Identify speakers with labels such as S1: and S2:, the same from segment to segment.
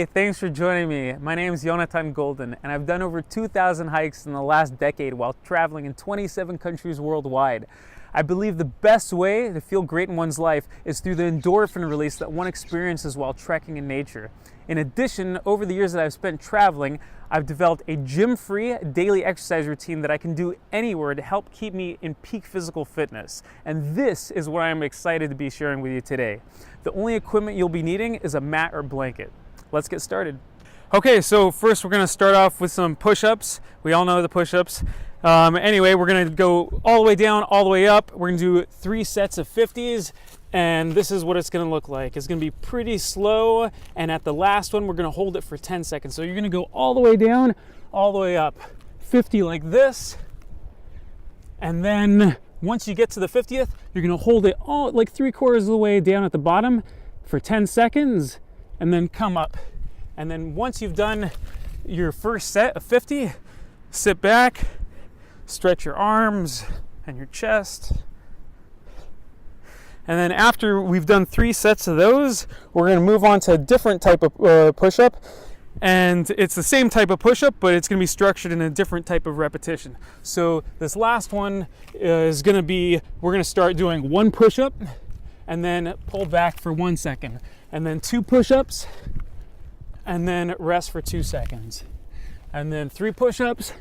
S1: Hey, thanks for joining me. My name is Jonathan Golden, and I've done over 2,000 hikes in the last decade while traveling in 27 countries worldwide. I believe the best way to feel great in one's life is through the endorphin release that one experiences while trekking in nature. In addition, over the years that I've spent traveling, I've developed a gym-free daily exercise routine that I can do anywhere to help keep me in peak physical fitness. And this is what I'm excited to be sharing with you today. The only equipment you'll be needing is a mat or blanket. Let's get started. Okay, so first we're gonna start off with some push-ups. We all know the push-ups. Anyway, we're gonna go all the way down, all the way up. We're gonna do 3 sets of 50s, and this is what it's gonna look like. It's gonna be pretty slow, and at the last one, we're gonna hold it for 10 seconds. So you're gonna go all the way down, all the way up. 50 like this, and then once you get to the 50th, you're gonna hold it all like 3/4 of the way down at the bottom for 10 seconds, and then come up. And then once you've done your first set of 50, sit back, stretch your arms and your chest. And then after we've done 3 sets of those, we're going to move on to a different type of push-up. And it's the same type of push-up, but it's going to be structured in a different type of repetition. So this last one is going to be, we're going to start doing 1 push-up and then pull back for 1 second. And then 2 push-ups and then rest for 2 seconds. And then 3 push-ups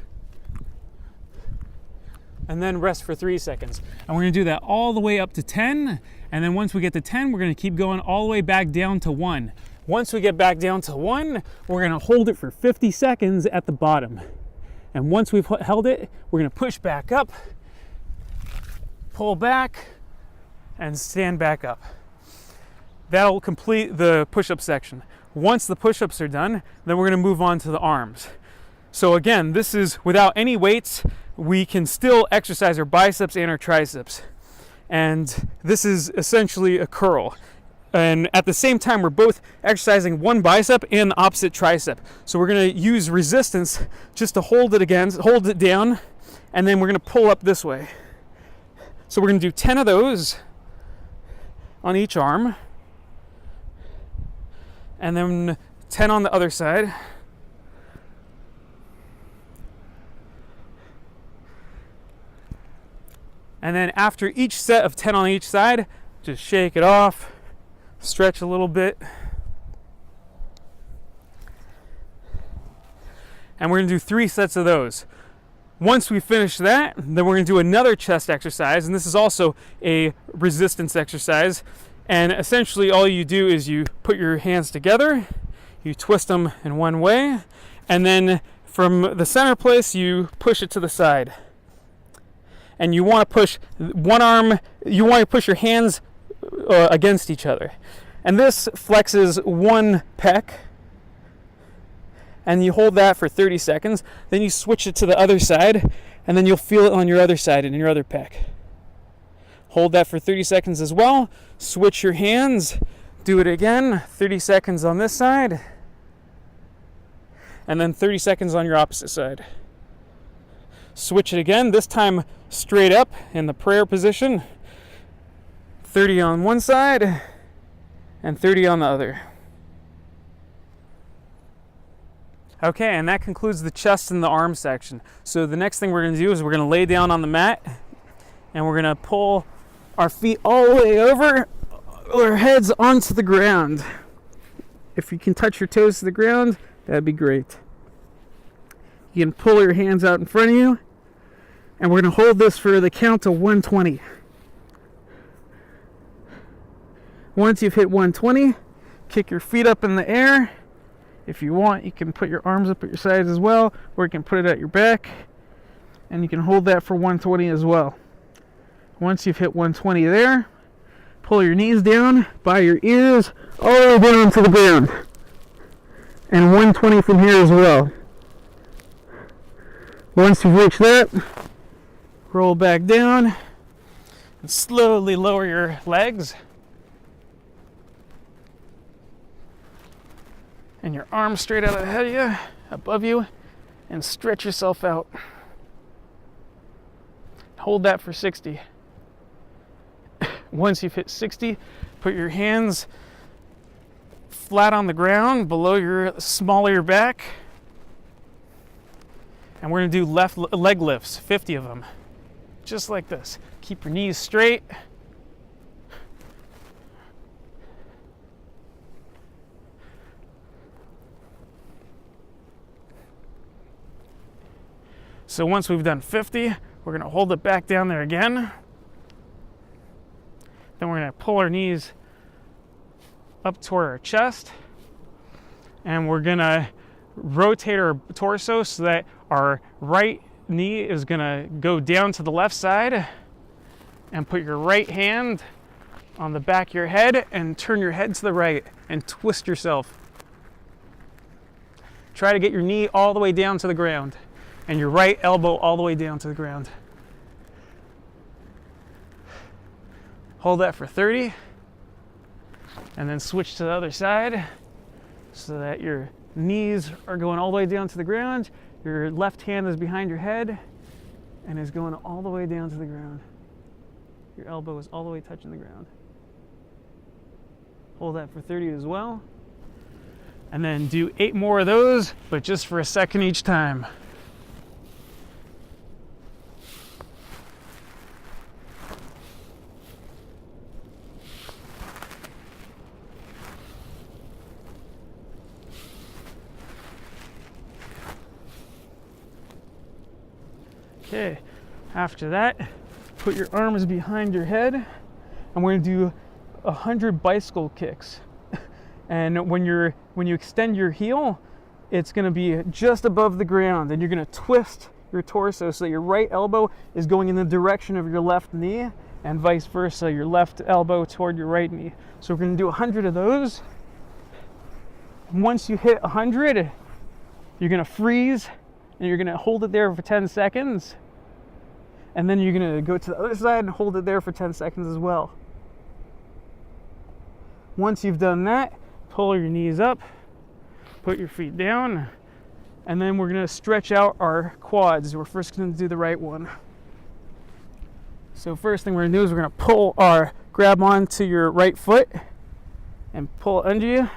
S1: and then rest for 3 seconds. And we're gonna do that all the way up to 10. And then once we get to 10, we're gonna keep going all the way back down to 1. Once we get back down to 1, we're gonna hold it for 50 seconds at the bottom. And once we've held it, we're gonna push back up, pull back, and stand back up. That'll complete the push-up section. Once the push-ups are done, then we're gonna move on to the arms. So again, this is without any weights. We can still exercise our biceps and our triceps. And this is essentially a curl. And at the same time, we're both exercising one bicep and the opposite tricep. So we're gonna use resistance just to hold it down, and then we're gonna pull up this way. So we're gonna do 10 of those on each arm, and then 10 on the other side. And then after each set of 10 on each side, just shake it off, stretch a little bit. And we're gonna do 3 sets of those. Once we finish that, then we're gonna do another chest exercise, and this is also a resistance exercise. And essentially all you do is you put your hands together, you twist them in one way, and then from the center place, you push it to the side. And you want to push one arm, you want to push your hands against each other. And this flexes one pec. And you hold that for 30 seconds. Then you switch it to the other side, and then you'll feel it on your other side and your other pec. Hold that for 30 seconds as well. Switch your hands. Do it again. 30 seconds on this side. And then 30 seconds on your opposite side. Switch it again, this time straight up in the prayer position. 30 on one side and 30 on the other. Okay, and that concludes the chest and the arm section. So the next thing we're going to do is we're going to lay down on the mat, and we're going to pull our feet all the way over, our heads onto the ground. If you can touch your toes to the ground, that'd be great. You can pull your hands out in front of you, and we're going to hold this for the count of 120. Once you've hit 120, kick your feet up in the air. If you want, you can put your arms up at your sides as well, or you can put it at your back, and you can hold that for 120 as well. Once you've hit 120 there, pull your knees down by your ears, all the way down to the ground. And 120 from here as well. Once you've reached that, roll back down and slowly lower your legs and your arms straight out ahead of you, above you, and stretch yourself out. Hold that for 60. Once you've hit 60, put your hands flat on the ground below your small of your back. And we're gonna do left leg lifts, 50 of them. Just like this. Keep your knees straight. So once we've done 50, we're gonna hold it back down there again. Then we're gonna pull our knees up toward our chest. And we're gonna rotate our torso so that our right knee is gonna go down to the left side, and put your right hand on the back of your head and turn your head to the right and twist yourself. Try to get your knee all the way down to the ground and your right elbow all the way down to the ground. Hold that for 30 and then switch to the other side so that your knees are going all the way down to the ground. Your left hand is behind your head and is going all the way down to the ground. Your elbow is all the way touching the ground. Hold that for 30 as well. And then do 8 more of those, but just for a second each time. Okay, after that, put your arms behind your head, and we're gonna do 100 bicycle kicks. And when you extend your heel, it's gonna be just above the ground, and you're gonna twist your torso so that your right elbow is going in the direction of your left knee, and vice versa, your left elbow toward your right knee. So we're gonna do 100 of those. Once you hit 100, you're gonna freeze, and you're gonna hold it there for 10 seconds. And then you're gonna go to the other side and hold it there for 10 seconds as well. Once you've done that, pull your knees up, put your feet down, and then we're gonna stretch out our quads. We're first gonna do the right one. So first thing we're gonna do is we're gonna grab onto your right foot and pull under you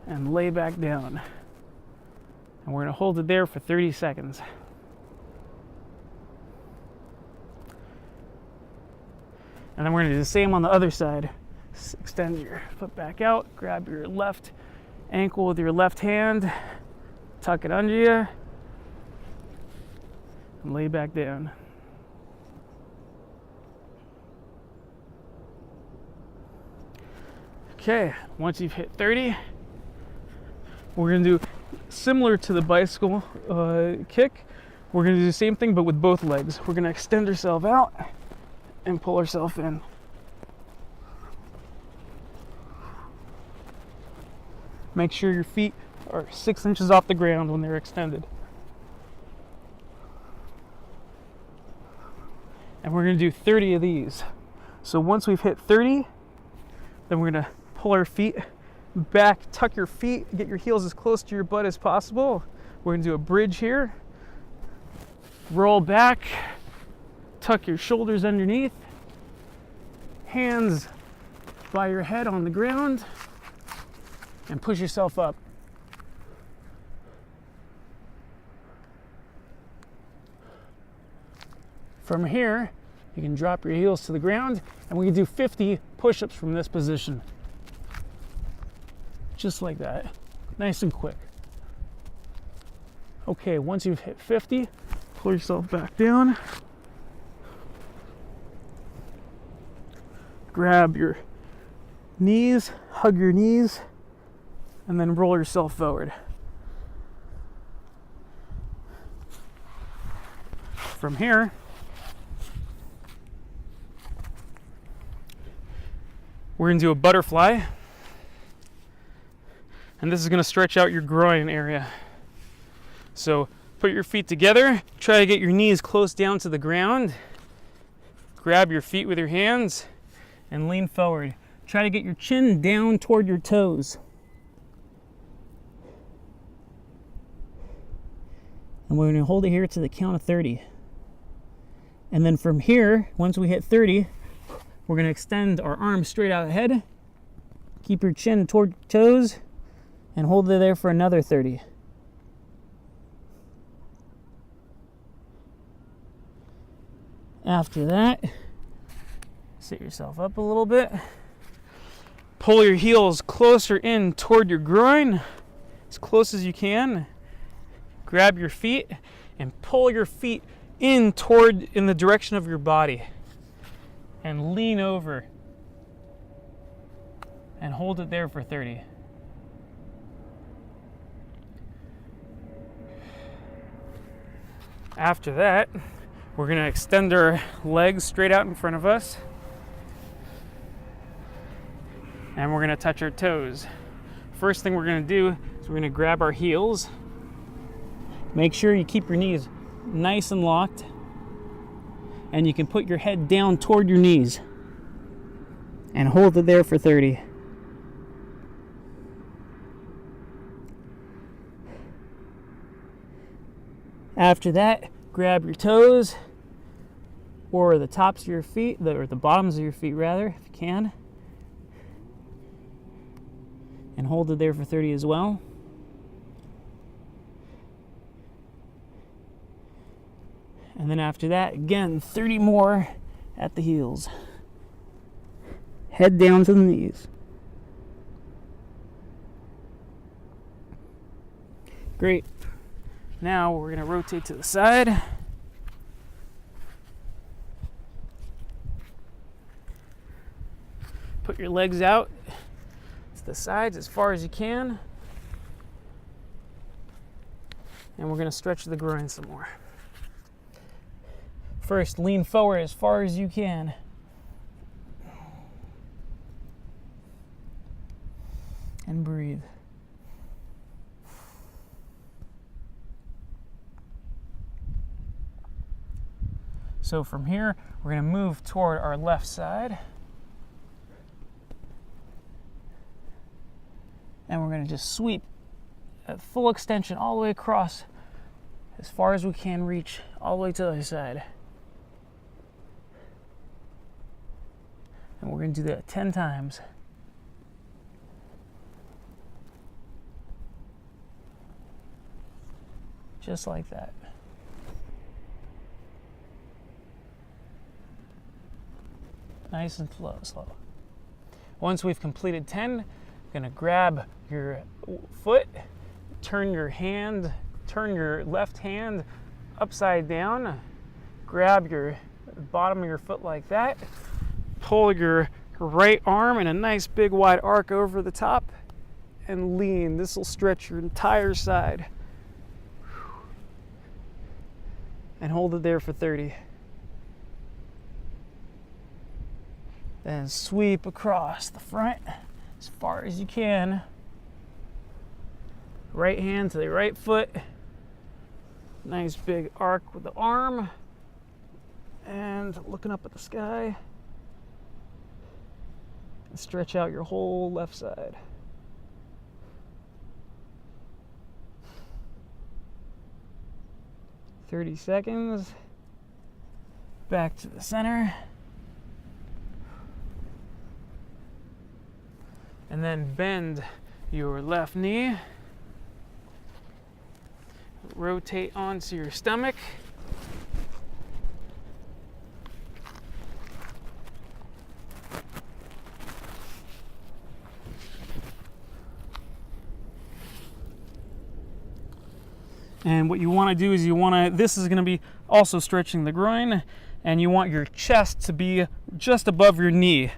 S1: and lay back down. And we're gonna hold it there for 30 seconds. And then we're gonna do the same on the other side. Extend your foot back out, grab your left ankle with your left hand, tuck it under you, and lay back down. Okay, once you've hit 30, we're gonna do similar to the bicycle kick. We're gonna do the same thing but with both legs. We're gonna extend ourselves out and pull ourselves in. Make sure your feet are 6 inches off the ground when they're extended. And we're gonna do 30 of these. So once we've hit 30, then we're gonna pull our feet back, tuck your feet, get your heels as close to your butt as possible. We're gonna do a bridge here. Roll back, tuck your shoulders underneath, hands by your head on the ground, and push yourself up. From here, you can drop your heels to the ground, and we can do 50 push-ups from this position. Just like that, nice and quick. Okay, once you've hit 50, pull yourself back down. Grab your knees, hug your knees, and then roll yourself forward. From here, we're going to do a butterfly, and this is going to stretch out your groin area. So put your feet together, try to get your knees close down to the ground, grab your feet with your hands, and lean forward. Try to get your chin down toward your toes. And we're going to hold it here to the count of 30. And then from here, once we hit 30, we're going to extend our arms straight out ahead, Keep your chin toward your toes and hold it there for another 30. After that, sit yourself up a little bit. Pull your heels closer in toward your groin, as close as you can. Grab your feet and pull your feet in the direction of your body. And lean over. And hold it there for 30. After that, we're going to extend our legs straight out in front of us. And we're going to touch our toes. First thing we're going to do is we're going to grab our heels. Make sure you keep your knees nice and locked. And you can put your head down toward your knees. And hold it there for 30. After that, grab your toes, or the tops of your feet, or the bottoms of your feet rather, if you can. And hold it there for 30 as well. And then after that, again, 30 more at the heels. Head down to the knees. Great. Now we're going to rotate to the side. Put your legs out to the sides as far as you can. And we're going to stretch the groin some more. First, lean forward as far as you can. And breathe. So from here, we're going to move toward our left side. And we're going to just sweep at full extension all the way across as far as we can reach, all the way to the other side. And we're going to do that 10 times. Just like that. Nice and slow. Once we've completed 10, you're going to grab your foot, turn your left hand upside down, grab your bottom of your foot like that, pull your right arm in a nice big wide arc over the top, and lean. This will stretch your entire side. And hold it there for 30. Then sweep across the front as far as you can. Right hand to the right foot. Nice big arc with the arm. And looking up at the sky. And stretch out your whole left side. "30 seconds. Back to the center. And then bend your left knee. Rotate onto your stomach. And what you want to do is this is going to be also stretching the groin, and you want your chest to be just above your knee.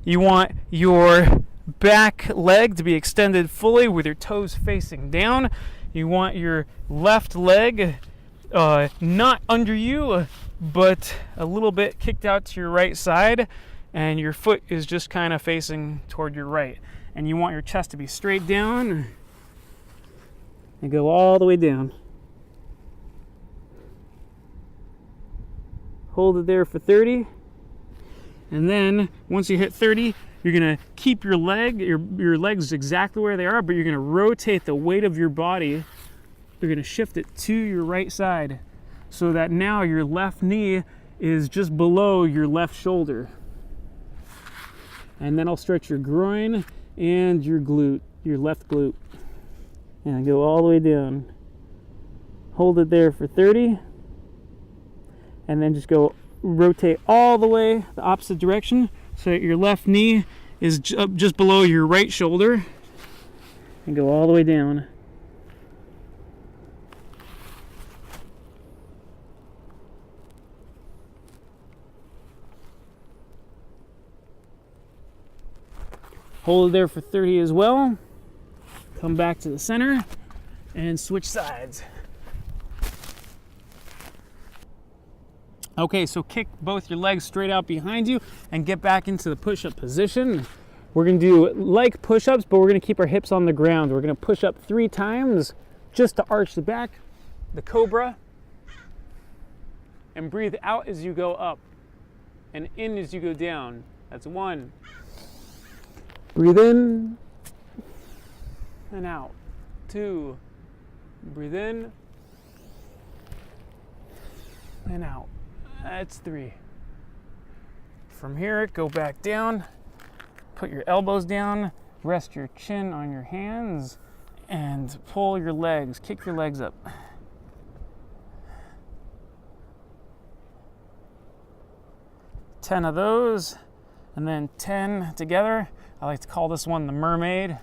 S1: You want your back leg to be extended fully with your toes facing down. You want your left leg not under you, but a little bit kicked out to your right side, and your foot is just kind of facing toward your right. And you want your chest to be straight down and go all the way down. Hold it there for 30. And then once you hit 30, you're going to keep your legs exactly where they are, but you're going to rotate the weight of your body. You're going to shift it to your right side so that now your left knee is just below your left shoulder. And then I'll stretch your groin and your glute, your left glute. And go all the way down. Hold it there for 30. And then just go rotate all the way the opposite direction so that your left knee is just below your right shoulder. And go all the way down. Hold it there for 30 as well. Come back to the center and switch sides. Okay, so kick both your legs straight out behind you and get back into the push-up position. We're gonna do like push-ups, but we're gonna keep our hips on the ground. We're gonna push up 3 times just to arch the back, the cobra, and breathe out as you go up and in as you go down. That's 1. Breathe in and out. 2. Breathe in and out. That's 3. From here, go back down. Put your elbows down. Rest your chin on your hands and pull your legs. Kick your legs up. 10 of those, and then 10 together. I like to call this one the mermaid.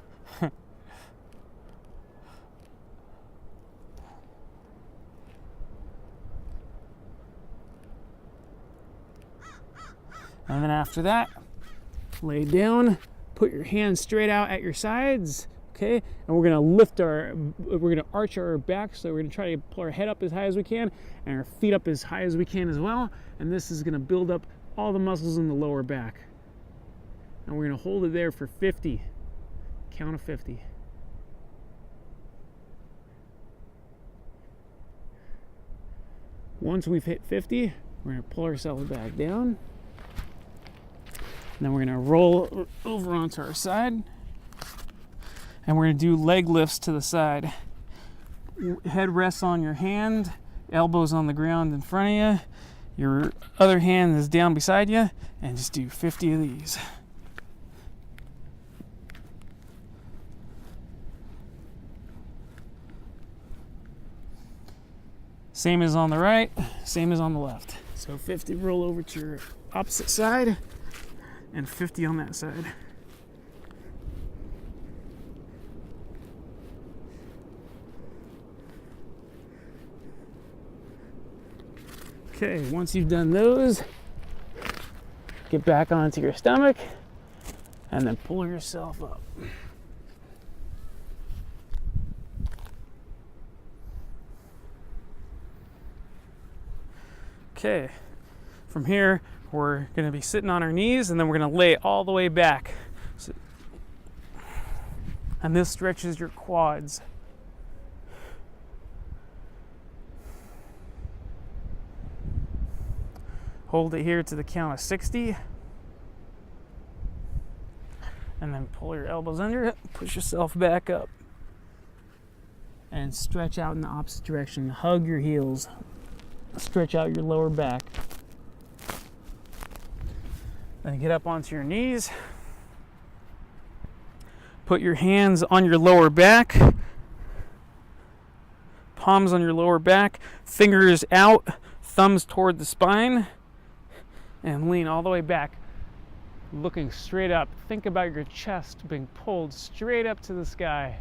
S1: And then after that, lay down, put your hands straight out at your sides, okay? And we're gonna arch our back, so we're gonna try to pull our head up as high as we can and our feet up as high as we can as well. And this is gonna build up all the muscles in the lower back. And we're gonna hold it there for 50. Count of 50. Once we've hit 50, we're gonna pull ourselves back down. And then we're gonna roll over onto our side. And we're gonna do leg lifts to the side. Head rests on your hand, elbows on the ground in front of you. Your other hand is down beside you, and just do 50 of these. Same as on the right, same as on the left. So 50 roll over to your opposite side, and 50 on that side. Okay, once you've done those, get back onto your stomach and then pull yourself up. Okay, from here, we're gonna be sitting on our knees and then we're gonna lay all the way back. And this stretches your quads. Hold it here to the count of 60. And then pull your elbows under it, push yourself back up. And stretch out in the opposite direction. Hug your heels. Stretch out your lower back. Then get up onto your knees. Put your hands on your lower back. Palms on your lower back. Fingers out. Thumbs toward the spine. And lean all the way back. Looking straight up. Think about your chest being pulled straight up to the sky.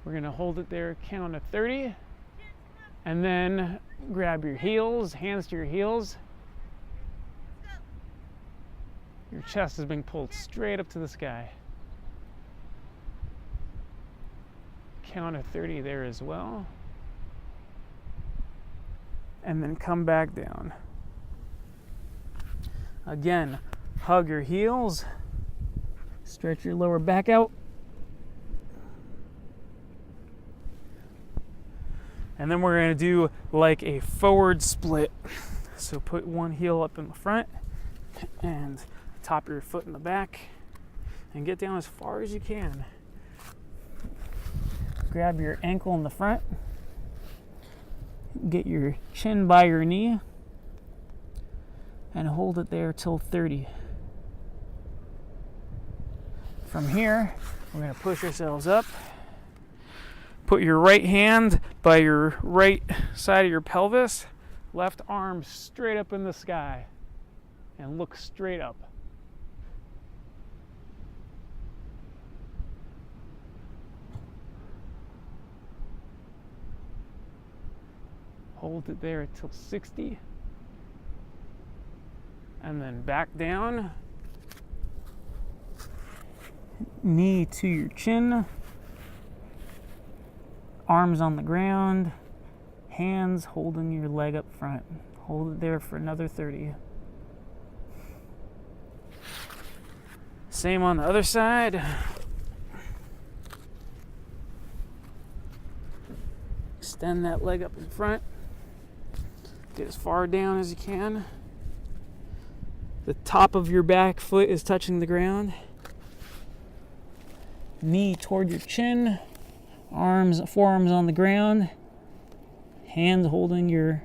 S1: We're going to hold it there, count to 30. And then grab your heels, hands to your heels. Your chest is being pulled straight up to the sky. Count to 30 there as well. And then come back down. Again, hug your heels. Stretch your lower back out. And then we're going to do like a forward split. So put one heel up in the front and top your foot in the back and get down as far as you can. Grab your ankle in the front. Get your chin by your knee and hold it there till 30. From here, we're going to push ourselves up. Put your right hand by your right side of your pelvis, left arm straight up in the sky, and look straight up. Hold it there until 60, and then back down. Knee to your chin, arms on the ground, hands holding your leg up front. Hold it there for another 30. Same on the other side. Extend that leg up in front. Get as far down as you can. The top of your back foot is touching the ground. Knee toward your chin. Forearms on the ground. Hands holding your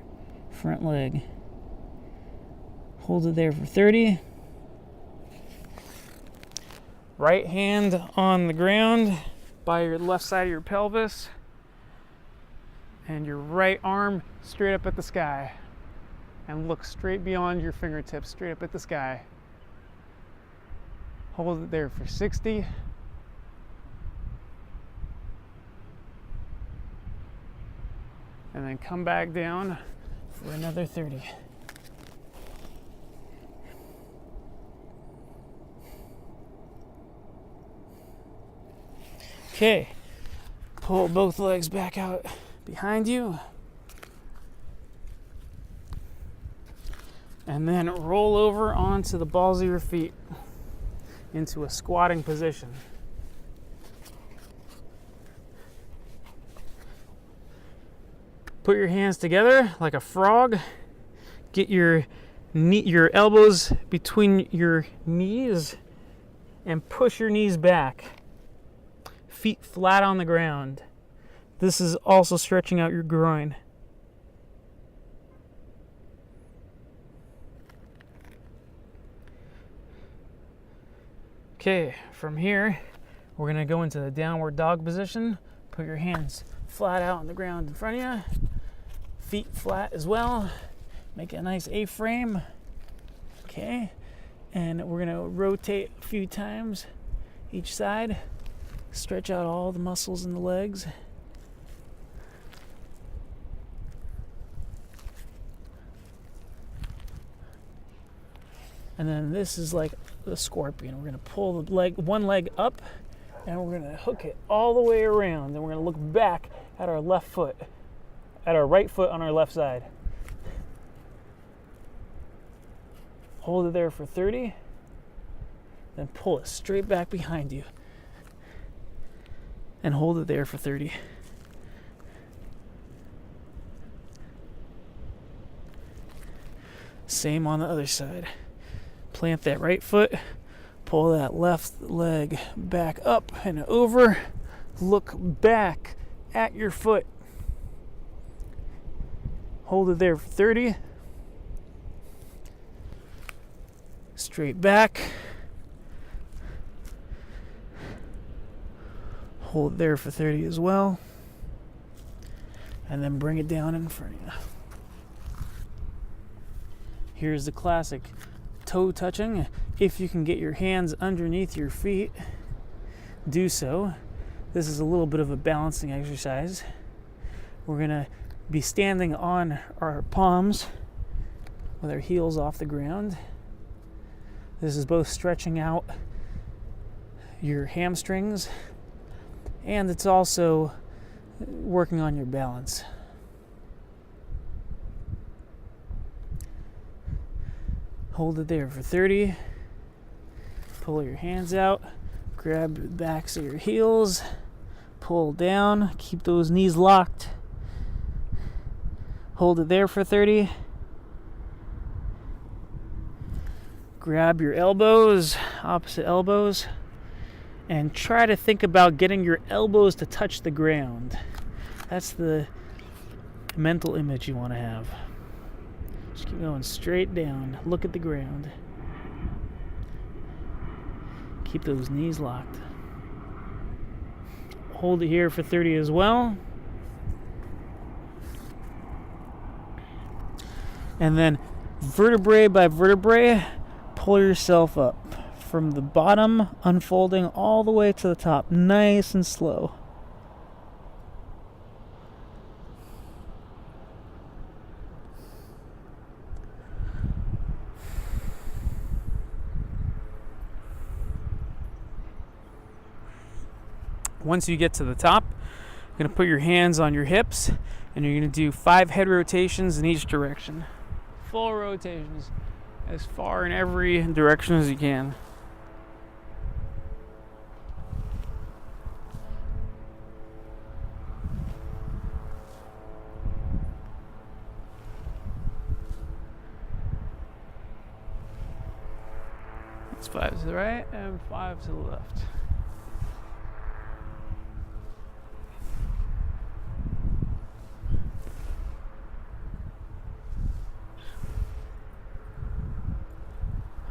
S1: front leg. Hold it there for 30. Right hand on the ground by your left side of your pelvis. And your right arm straight up at the sky. And look straight beyond your fingertips, straight up at the sky. Hold it there for 60. And then come back down for another 30. Okay, pull both legs back out behind you. And then roll over onto the balls of your feet into a squatting position. Put your hands together like a frog. Get your elbows between your knees and push your knees back. Feet flat on the ground. This is also stretching out your groin. Okay, from here, we're gonna go into the downward dog position. Put your hands flat out on the ground in front of you. Feet flat as well. Make a nice A-frame. Okay, and we're gonna rotate a few times each side. Stretch out all the muscles in the legs. And then this is like the scorpion. We're gonna pull the one leg up, and we're gonna hook it all the way around. Then we're gonna look back at our left foot, at our right foot on our left side. Hold it there for 30, then pull it straight back behind you. And hold it there for 30. Same on the other side. Plant that right foot, pull that left leg back up and over. Look back at your foot. Hold it there for 30. Straight back. Hold it there for 30 as well. And then bring it down in front of you. Here's the classic toe touching. If you can get your hands underneath your feet, do so. This is a little bit of a balancing exercise. We're gonna be standing on our palms with our heels off the ground. This is both stretching out your hamstrings, and it's also working on your balance. Hold it there for 30. Pull your hands out. Grab the backs of your heels. Pull down. Keep those knees locked. Hold it there for 30. Grab your elbows, opposite elbows, and try to think about getting your elbows to touch the ground. That's the mental image you want to have. Just keep going straight down. Look at the ground. Keep those knees locked. Hold it here for 30 as well. And then vertebrae by vertebrae, pull yourself up from the bottom, unfolding all the way to the top, nice and slow. Once you get to the top, you're going to put your hands on your hips and you're going to do 5 head rotations in each direction. Full rotations as far in every direction as you can. It's 5 to the right and 5 to the left.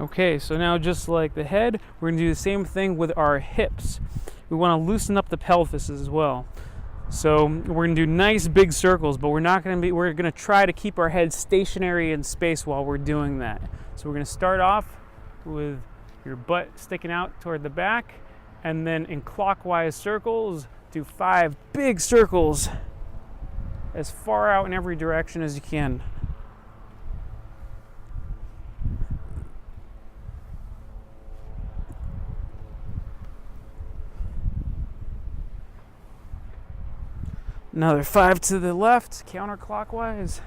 S1: Okay, so now just like the head, we're going to do the same thing with our hips. We want to loosen up the pelvis as well. So we're going to do nice big circles, but we're going to try to keep our head stationary in space while we're doing that. So we're going to start off with your butt sticking out toward the back, and then in clockwise circles, do 5 big circles as far out in every direction as you can. Another 5 to the left, counterclockwise.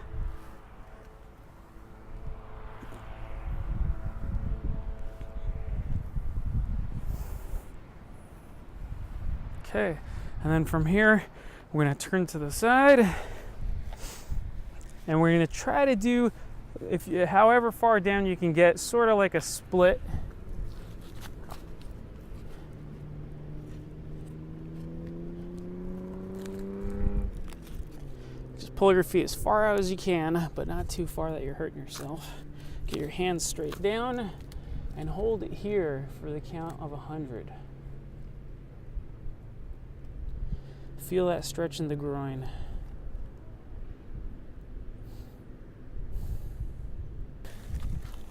S1: Okay, and then from here, we're going to turn to the side, and we're going to try to do, however far down you can get, sort of like a split. Pull your feet as far out as you can, but not too far that you're hurting yourself. Get your hands straight down and hold it here for the count of 100. Feel that stretch in the groin.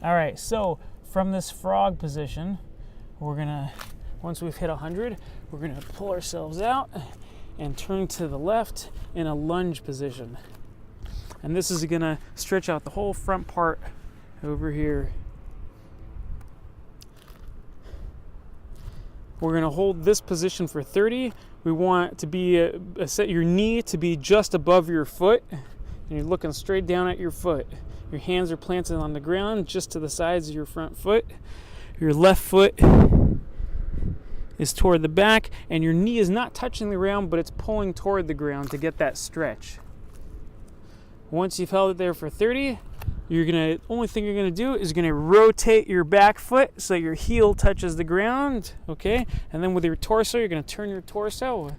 S1: All right, so from this frog position, we're gonna, once we've hit 100, we're gonna pull ourselves out and turn to the left in a lunge position. And this is gonna stretch out the whole front part over here. We're gonna hold this position for 30. We want it to be set your knee to be just above your foot, and you're looking straight down at your foot. Your hands are planted on the ground just to the sides of your front foot. Your left foot is toward the back, and your knee is not touching the ground, but it's pulling toward the ground to get that stretch. Once you've held it there for 30, only thing you're gonna do is gonna rotate your back foot so your heel touches the ground, okay? And then with your torso, you're gonna turn your torso,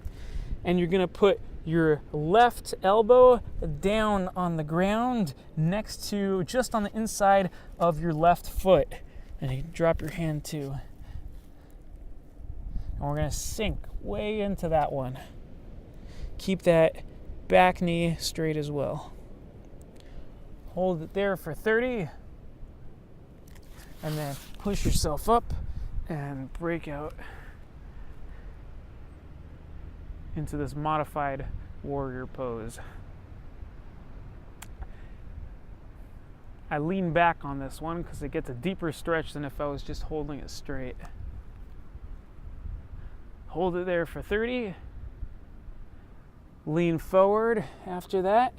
S1: and you're gonna put your left elbow down on the ground next to, just on the inside of your left foot. And you can drop your hand too. And we're gonna sink way into that one. Keep that back knee straight as well. Hold it there for 30, and then push yourself up and break out into this modified warrior pose. I lean back on this one because it gets a deeper stretch than if I was just holding it straight. Hold it there for 30. Lean forward after that.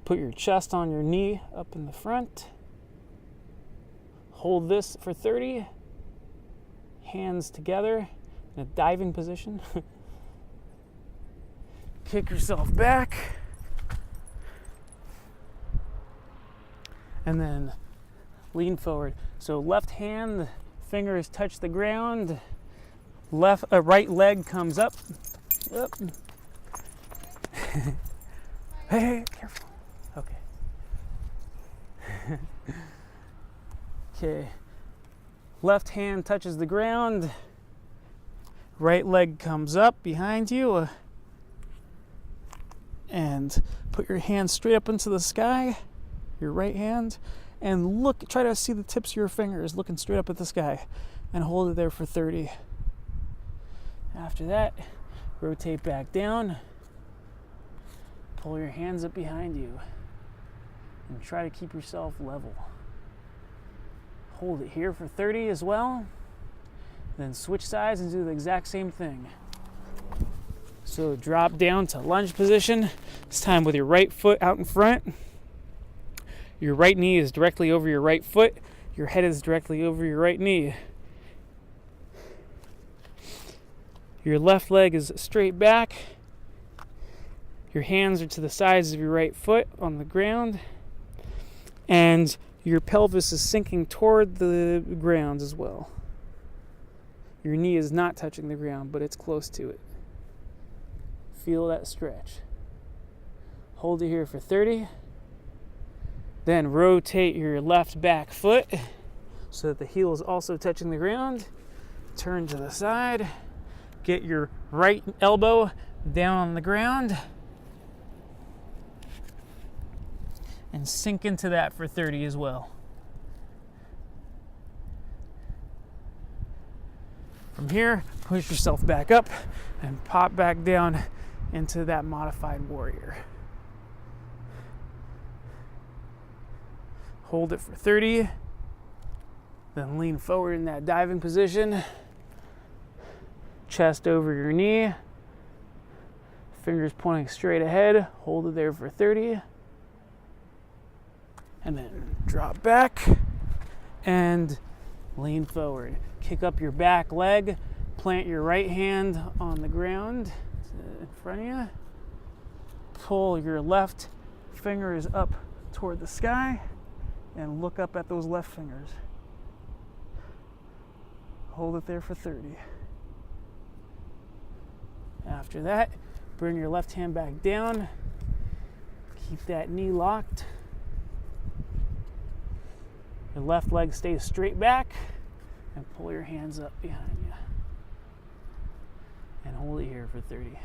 S1: Put your chest on your knee up in the front. Hold this for 30. Hands together in a diving position. Kick yourself back. And then lean forward. So left hand, fingers touch the ground. Right leg comes up. Up. Hey, careful. Okay. Okay. Left hand touches the ground. Right leg comes up behind you. And put your hand straight up into the sky, your right hand, and try to see the tips of your fingers looking straight up at the sky, and hold it there for 30. After that, rotate back down, pull your hands up behind you, and try to keep yourself level. Hold it here for 30 as well, then switch sides and do the exact same thing. So drop down to lunge position, this time with your right foot out in front. Your right knee is directly over your right foot. Your head is directly over your right knee. Your left leg is straight back. Your hands are to the sides of your right foot on the ground. And your pelvis is sinking toward the ground as well. Your knee is not touching the ground, but it's close to it. Feel that stretch. Hold it here for 30. Then rotate your left back foot so that the heel is also touching the ground. Turn to the side. Get your right elbow down on the ground. And sink into that for 30 as well. From here, push yourself back up and pop back down into that modified warrior. Hold it for 30, then lean forward in that diving position, chest over your knee, fingers pointing straight ahead, hold it there for 30, and then drop back and lean forward. Kick up your back leg, plant your right hand on the ground in front of you, pull your left fingers up toward the sky, and look up at those left fingers. Hold it there for 30. After that, bring your left hand back down. Keep that knee locked. Your left leg stays straight back, and pull your hands up behind you. And hold it here for 30.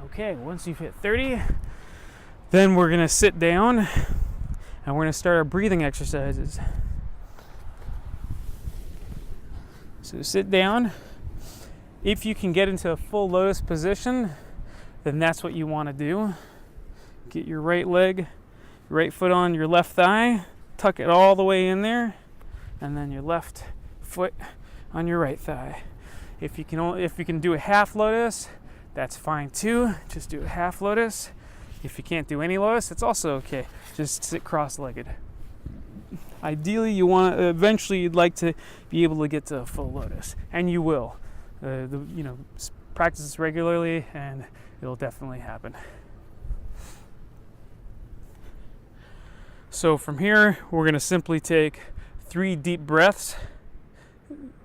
S1: Okay, once you've hit 30, then we're gonna sit down and we're gonna start our breathing exercises. So sit down. If you can get into a full lotus position, then that's what you want to do. Get your right leg, right foot on your left thigh, tuck it all the way in there, and then your left foot on your right thigh. If you can do a half lotus, that's fine too. Just do a half lotus. If you can't do any lotus, it's also okay. Just sit cross-legged. Ideally, you'd like to be able to get to a full lotus, and you will. Practice this regularly, and it'll definitely happen. So from here, we're going to simply take 3 deep breaths,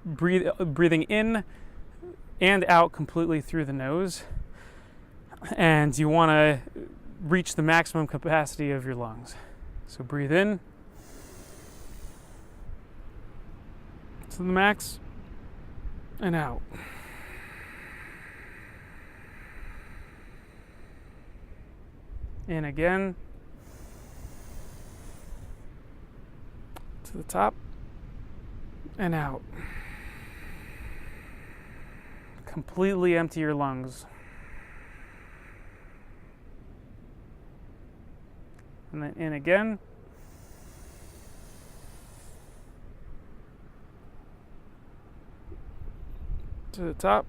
S1: breathing in and out completely through the nose. And you want to reach the maximum capacity of your lungs. So breathe in to the max and out. In again to the top and out. Completely empty your lungs. And then in again. To the top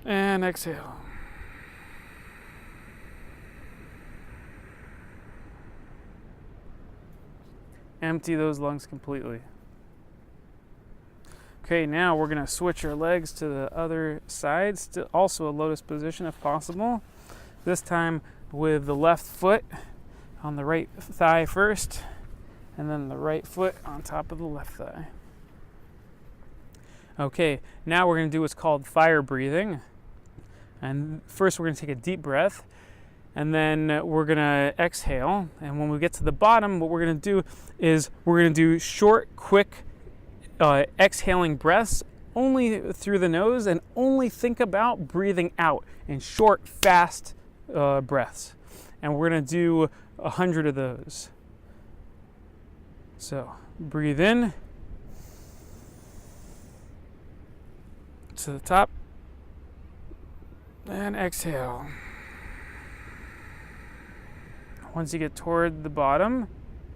S1: and exhale. Empty those lungs completely. Okay, now we're going to switch our legs to the other side, also a lotus position if possible. This time with the left foot on the right thigh first, and then the right foot on top of the left thigh. Okay, now we're going to do what's called fire breathing. And first we're going to take a deep breath, and then we're going to exhale. And when we get to the bottom, what we're going to do is we're going to do short, quick exhaling breaths only through the nose, and only think about breathing out in short, fast breaths. And we're going to do 100 of those. So breathe in to the top and exhale. Once you get toward the bottom,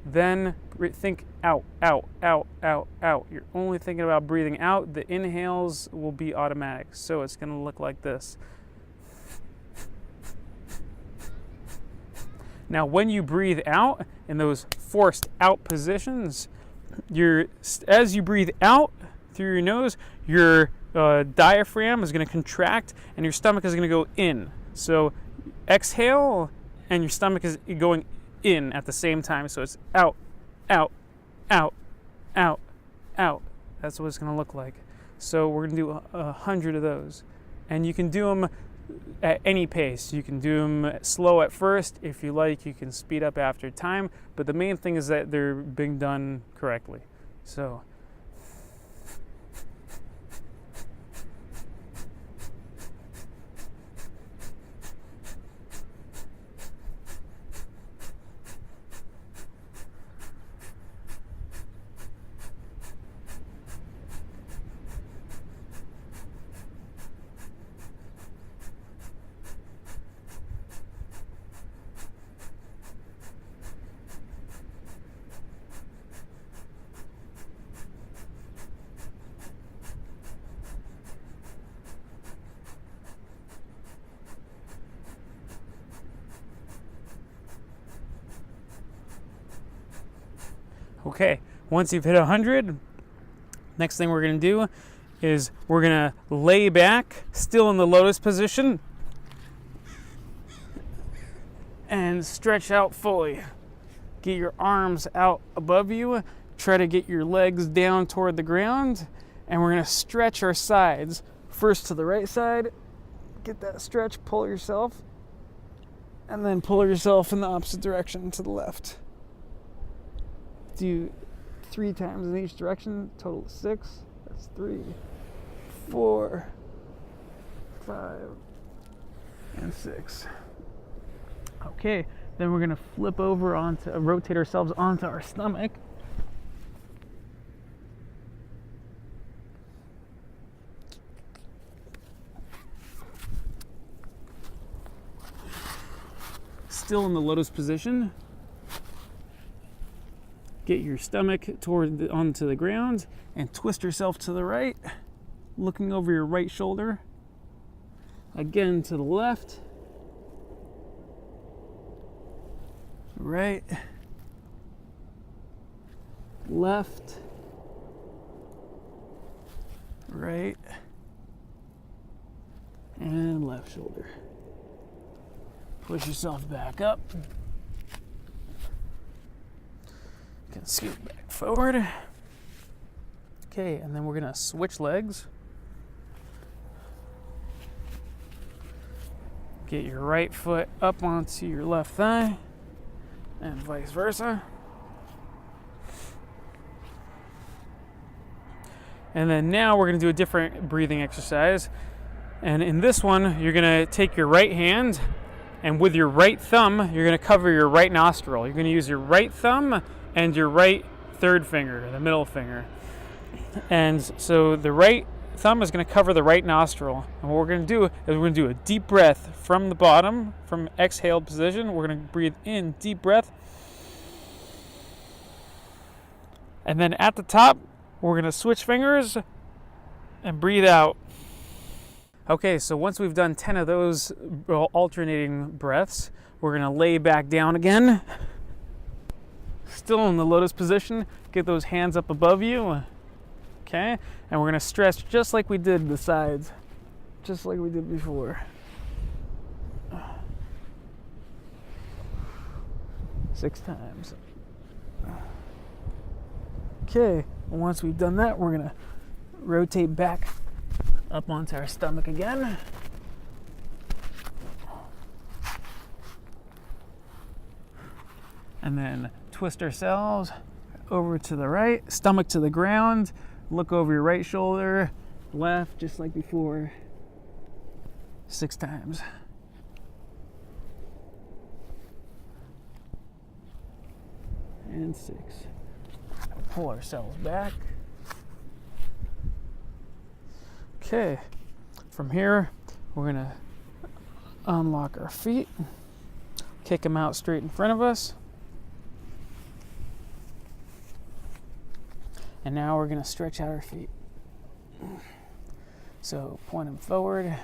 S1: then think out, out, out, out, out. You're only thinking about breathing out. The inhales will be automatic. So it's going to look like this. Now, when you breathe out in those forced out positions, as you breathe out through your nose, your diaphragm is going to contract and your stomach is going to go in. So exhale and your stomach is going in at the same time. So it's out, out, out, out, out. That's what it's going to look like. So we're going to do 100 of those. And you can do them at any pace. You can do them slow at first. If you like, you can speed up after time. But the main thing is that they're being done correctly. So okay, once you've hit 100, next thing we're going to do is we're going to lay back, still in the lotus position, and stretch out fully. Get your arms out above you, try to get your legs down toward the ground, and we're going to stretch our sides. First to the right side, get that stretch, pull yourself, and then pull yourself in the opposite direction to the left. Do 3 times in each direction, total of 6. That's 3, 4, 5, and 6. Okay, then we're going to flip over rotate ourselves onto our stomach. Still in the lotus position. Get your stomach onto the ground and twist yourself to the right, looking over your right shoulder. Again to the left, right, left, right, and left shoulder. Push yourself back up. Can scoot back forward. Okay, and then we're going to switch legs. Get your right foot up onto your left thigh, and vice versa. And then now we're going to do a different breathing exercise. And in this one, you're going to take your right hand, and with your right thumb, you're going to cover your right nostril. You're going to use your right thumb and your right third finger, the middle finger. And so the right thumb is going to cover the right nostril. And what we're going to do is we're going to do a deep breath from the bottom, from exhaled position. We're going to breathe in, deep breath. And then at the top, we're going to switch fingers and breathe out. Okay, so once we've done 10 of those alternating breaths, we're going to lay back down again. Still in the lotus position, get those hands up above you. Okay, and we're going to stretch just like we did the sides, just like we did before. 6 times. Okay, and once we've done that, we're going to rotate back up onto our stomach again. And then twist ourselves over to the right, stomach to the ground, look over your right shoulder, left, just like before. 6 times. And 6. Pull ourselves back. Okay, from here, we're gonna unlock our feet, kick them out straight in front of us. And now we're gonna stretch out our feet. So point them forward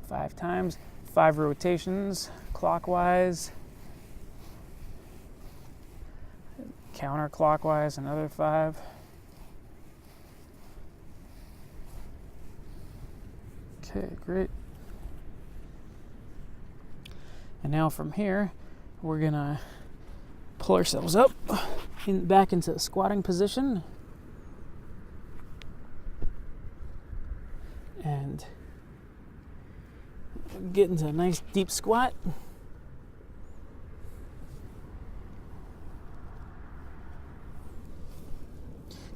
S1: 5 times, 5 rotations clockwise, counterclockwise, another 5. Okay, great. And now from here, we're gonna pull ourselves up back into a squatting position. And get into a nice deep squat.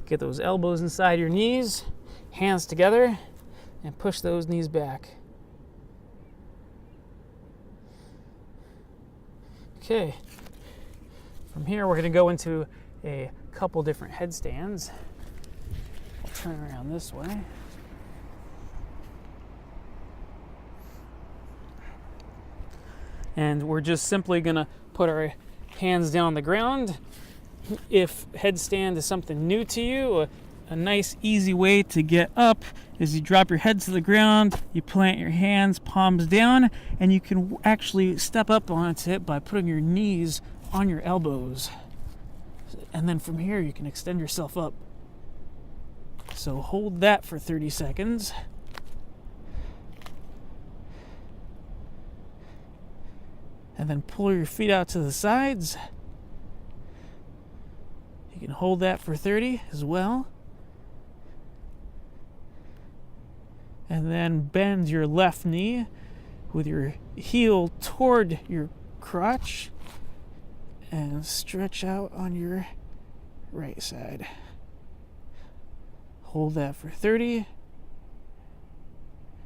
S1: Get those elbows inside your knees, hands together, and push those knees back. Okay, from here we're going to go into a couple different headstands. I'll turn around this way. And we're just simply going to put our hands down on the ground. If headstand is something new to you, a nice easy way to get up is you drop your head to the ground, you plant your hands palms down, and you can actually step up onto it by putting your knees on your elbows. And then from here you can extend yourself up. So hold that for 30 seconds. And then pull your feet out to the sides. You can hold that for 30 as well. And then bend your left knee with your heel toward your crotch and stretch out on your right side. Hold that for 30.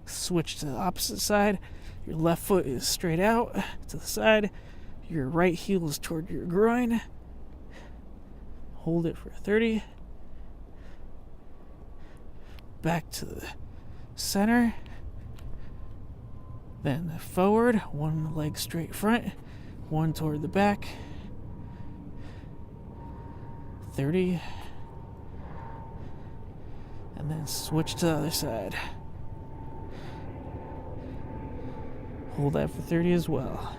S1: Switch to the opposite side. Your left foot is straight out to the side. Your right heel is toward your groin. Hold it for 30. Back to the center. Then forward, one leg straight front, one toward the back. 30. And then switch to the other side. Hold that for 30 as well.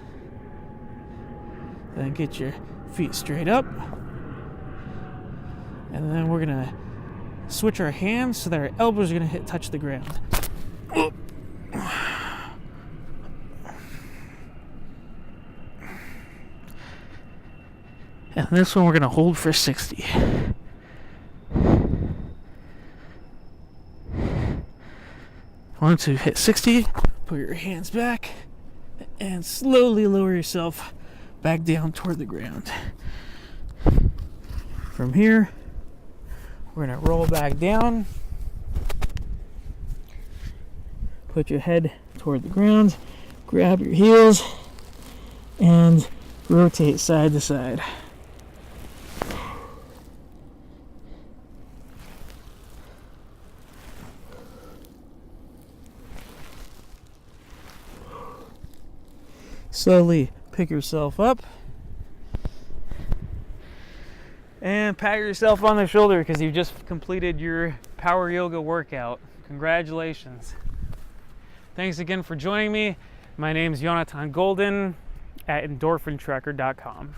S1: Then get your feet straight up. And then we're gonna switch our hands so that our elbows are gonna touch the ground. And this one we're gonna hold for 60. Once you hit 60, put your hands back and slowly lower yourself back down toward the ground. From here, we're going to roll back down. Put your head toward the ground, grab your heels, and rotate side to side. Slowly pick yourself up and pat yourself on the shoulder because you've just completed your power yoga workout. Congratulations. Thanks again for joining me. My name's Jonathan Golden at endorphintracker.com.